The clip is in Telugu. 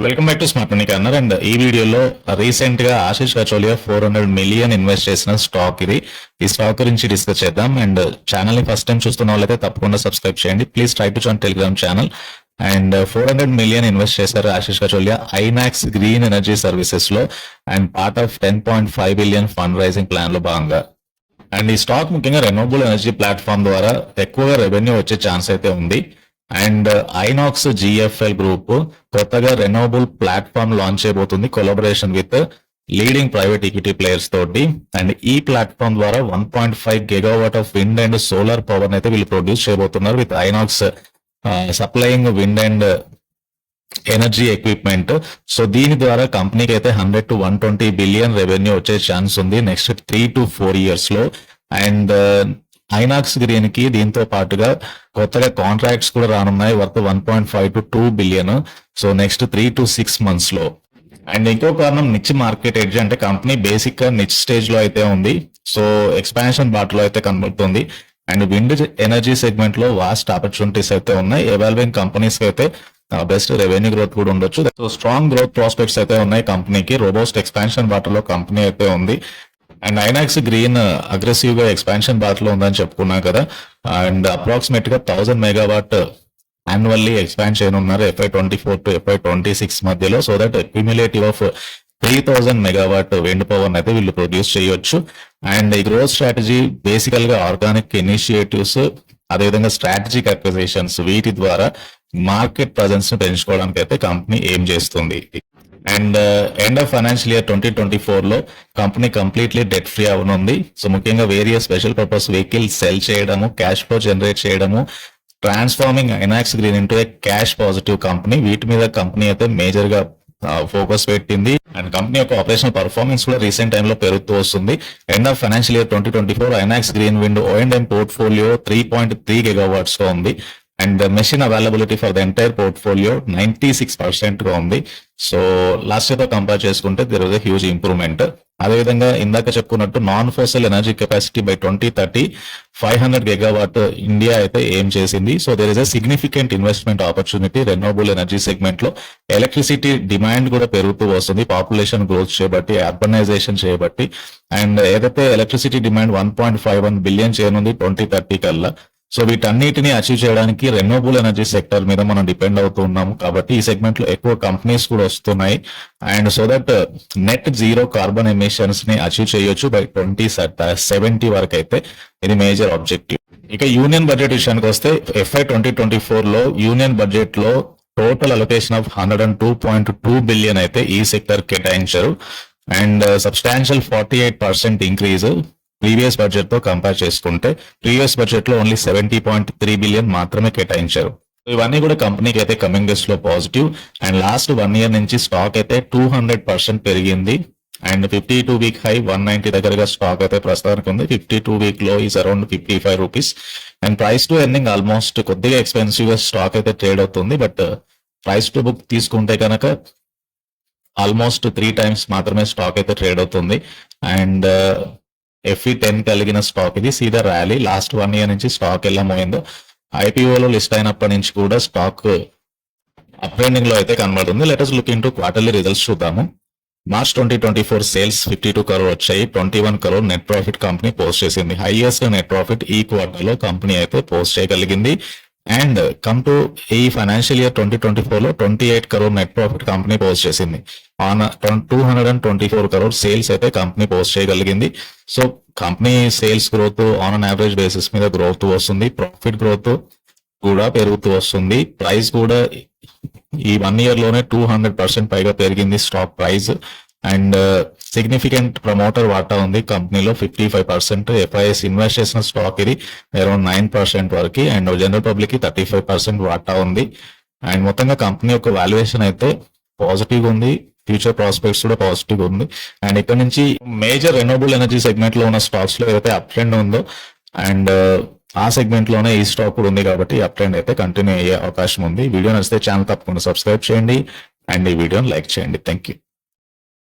Welcome back to smart money corner. And ఈ వీడియోలో రీసెంట్ గా ఆశిష్ కచోలియా 400 మిలియన్ ఇన్వెస్ట్ చేసిన స్టాక్ ఇది. ఈ స్టాక్ గురించి డిస్కస్ చేద్దాం. అండ్ ఛానల్ ని ఫస్ట్ టైం చూస్తున్న వాళ్ళైతే తప్పకుండా సబ్స్క్రైబ్ చేయండి. Please try to join Telegram channel. And 400 million invest చేశారు ఆశిష్ కచోలియా ఐనాక్స్ గ్రీన్ ఎనర్జీ సర్వీసెస్ లో and part of 10.5 billion fund raising plan లో భాగంగా. అండ్ ఈ స్టాక్ ముఖ్యంగా రెన్యూవబుల్ ఎనర్జీ ప్లాట్ఫామ్ ద్వారా ఎక్కువగా రెవెన్యూ వచ్చే ఛాన్స్ అయితే ఉంది. అండ్ ఐనాక్స్ జిఎఫ్ఎల్ గ్రూప్ కొత్తగా రెన్యూవబుల్ ప్లాట్ఫామ్ లాంచ్ చేయబోతుంది collaboration with leading private equity players తోటి. అండ్ ఈ ప్లాట్ఫామ్ ద్వారా 1.5 gigawatt of wind and solar power అయితే వీళ్ళు ప్రొడ్యూస్ చేయబోతున్నారు with INOX supplying wind and energy equipment. So దీని ద్వారా కంపెనీకి అయితే 100 to 120 బిలియన్ రెవెన్యూ వచ్చే ఛాన్స్ ఉంది నెక్స్ట్ 3 to 4 years లో. అండ్ ఐనాక్స్ గ్రీన్ కి దీంతో పాటుగా కొత్తగా కాంట్రాక్ట్స్ కూడా రానున్నాయి worth 1.5 to 2 billion. So next 3 to 6 months లో. అండ్ ఇంకో కారణం నిచ్ మార్కెట్ ఎడ్జ్, అంటే కంపెనీ బేసిక్ గా నిచ్ స్టేజ్ లో అయితే ఉంది. సో ఎక్స్పాన్షన్ బాటలో అయితే కనబడుతుంది. అండ్ విండ్ ఎనర్జీ సెగ్మెంట్ లో వాస్ట్ ఆపర్చునిటీస్ అయితే ఉన్నాయి. ఎవాల్వింగ్ కంపెనీస్ కి అయితే బెస్ట్ రెవెన్యూ గ్రోత్ కూడా ఉండొచ్చు. సో స్ట్రాంగ్ గ్రోత్ ప్రాస్పెక్ట్స్ అయితే ఉన్నాయి కంపెనీకి. రోబోస్ట్ ఎక్స్పాన్షన్ బాటలో కంపెనీ అయితే ఉంది. అండ్ ఐనాక్స్ గ్రీన్ అగ్రెసివ్ గా ఎక్స్పాన్షన్ బాత్ లో ఉందని చెప్పుకున్నాం కదా. అండ్ అప్రాక్సిమేట్ గా 1000 మెగావాట్ యాన్యువల్లీ ఎక్స్పాండ్ చేయనున్నారు FY24 to FY26 మధ్యలో. So that cumulative of 3000 megawatt wind power అయితే వీళ్ళు ప్రొడ్యూస్ చేయొచ్చు. అండ్ ఈ గ్రోత్ స్ట్రాటజీ బేసికల్ గా ఆర్గానిక్ ఇనిషియేటివ్స్, అదేవిధంగా స్ట్రాటజిక్ అక్విజిషన్స్, వీటి ద్వారా మార్కెట్ ప్రజెన్స్ ని పెంచుకోవడానికి అయితే కంపెనీ ఏం చేస్తుంది. And end of financial year 2024 లో కంపెనీ కంప్లీట్లీ డెట్ ఫ్రీ అవనుంది. సో ముఖ్యంగా various special purpose vehicle sell చేయడము, క్యాష్ ఫ్లో జనరేట్ చేయడము, transforming Inox Green into a cash positive company, వీటి మీద కంపెనీ అయితే మేజర్ గా ఫోకస్ పెట్టింది. అండ్ కంపెనీ యొక్క ఆపరేషనల్ పర్ఫార్మెన్స్ కూడా రీసెంట్ టైంలో పెరుగుతూ వస్తుంది. End of financial year 2024 Inox Green wind O&M portfolio 3.3 gigawatts గా ఉంది. And machine availability for the entire portfolio 96% గా ఉంది. సో లాస్ట్ ఇయర్ తో కంపేర్ చేసుకుంటే there is a huge improvement. అదేవిధంగా ఇందాక చెప్పుకున్నట్టు non fossil energy capacity by 2030 500 gigawatt India అయితే ఏం చేసింది. So there is a significant investment opportunity renewable energy segment లో. ఎలక్ట్రిసిటీ డిమాండ్ కూడా పెరుగుతూ వస్తుంది పాపులేషన్ గ్రోత్ చేయబట్టి, అర్బనైజేషన్ చేయబట్టి. అండ్ ఏదైతే ఎలక్ట్రిసిటీ డిమాండ్ 1.51 బిలియన్ చేయనుంది 2030 కల్లా. సో వీటన్నిటిని అచీవ్ చేయడానికి రెన్యూవబుల్ ఎనర్జీ సెక్టర్ మీద మనం డిపెండ్ అవుతూ ఉన్నాము. కాబట్టి ఈ సెగ్మెంట్ లో ఎక్కువ కంపెనీస్ కూడా వస్తున్నాయి. And so that net zero carbon emissions ని అచీవ్ చేయొచ్చు బై 2070 వరకు అయితే. ఇది మేజర్ ఆబ్జెక్టివ్. ఇక యూనియన్ బడ్జెట్ విషయానికి వస్తే FY 2024 లో యూనియన్ బడ్జెట్ లో టోటల్ అలొకేషన్ ఆఫ్ 102.2 బిలియన్ అయితే ఈ సెక్టర్ కేటాయించారు. And substantial 48% increase previous budget తో కంపేర్ చేసుకుంటే. ప్రీవియస్ బడ్జెట్ లో ఓన్లీ 70.3 బిలియన్ మాత్రమే కేటాయించారు. ఇవన్నీ కూడా కంపెనీకి అయితే కమింగ్ డేస్ లో పాజిటివ్. అండ్ లాస్ట్ 1 year నుంచి స్టాక్ అయితే 200% పెరిగింది. అండ్ 52 వీక్ హై 190 దగ్గరగా స్టాక్ అయితే ప్రస్తుతానికి ఉంది. 52 వీక్ లో is around 55 rupees. And price to earning almost కొద్దిగా ఎక్స్పెన్సివ్ గా స్టాక్ అయితే ట్రేడ్ అవుతుంది. బట్ ప్రైస్ టు బుక్ తీసుకుంటే కనుక ఆల్మోస్ట్ 3 times మాత్రమే స్టాక్ అయితే ట్రేడ్ అవుతుంది. అండ్ FE10 కలిగిన స్టాక్ ఇది. సీదా ర్యాలీ లాస్ట్ 1 year నుంచి స్టాక్ ఎలా మోయిందో. IPO లో లిస్ట్ అయినప్పటి నుంచి కూడా స్టాక్ అప్ ట్రెండింగ్ లో అయితే కనబడుతుంది. Let us look into quarterly results చూద్దాము. మార్చ్ 2024 సేల్స్ 52 crore వచ్చాయి. 21 crore net profit company post చేసింది. హైయెస్ట్ నెట్ ప్రాఫిట్ ఈ క్వార్టర్ లో కంపెనీ అయితే పోస్ట్ చేయగలిగింది. అండ్ కమ్ టు ఈ ఫైనాన్షియల్ ఇయర్ 2024 లో 28 crore net profit company post చేసింది. ఆన్ 224 crore సేల్స్ అయితే కంపెనీ పోస్ట్ చేయగలిగింది. So company sales growth on an average basis మీద గ్రోత్ వస్తుంది. ప్రాఫిట్ గ్రోత్ కూడా పెరుగుతూ వస్తుంది. ప్రైస్ కూడా ఈ 1 year లోనే 200% పైగా పెరిగింది stock price. And significant promoter వాటా ఉంది కంపెనీలో 55%. FIS ఇన్వెస్ట్ చేసిన స్టాక్ ఇది అరౌండ్ 9% వరకు. అండ్ జనరల్ పబ్లిక్ కి 35% వాటా ఉంది. అండ్ మొత్తంగా కంపెనీ యొక్క వాల్యుయేషన్ అయితే పాజిటివ్ ఉంది. ఫ్యూచర్ ప్రాస్పెక్ట్స్ కూడా పాజిటివ్ ఉంది. అండ్ ఇక్కడ నుంచి మేజర్ రెన్యూవబుల్ ఎనర్జీ సెగ్మెంట్ లో ఉన్న స్టాక్స్ లో ఏదైతే అప్ ట్రెండ్ ఉందో అండ్ ఆ సెగ్మెంట్ లోనే ఈ స్టాక్ కూడా ఉంది. కాబట్టి అప్ ట్రెండ్ అయితే కంటిన్యూ అయ్యే అవకాశం ఉంది. వీడియో నచ్చితే ఛానల్ తప్పకుండా సబ్స్క్రైబ్ చేయండి అండ్ ఈ వీడియోని లైక్ చేయండి. Thank you.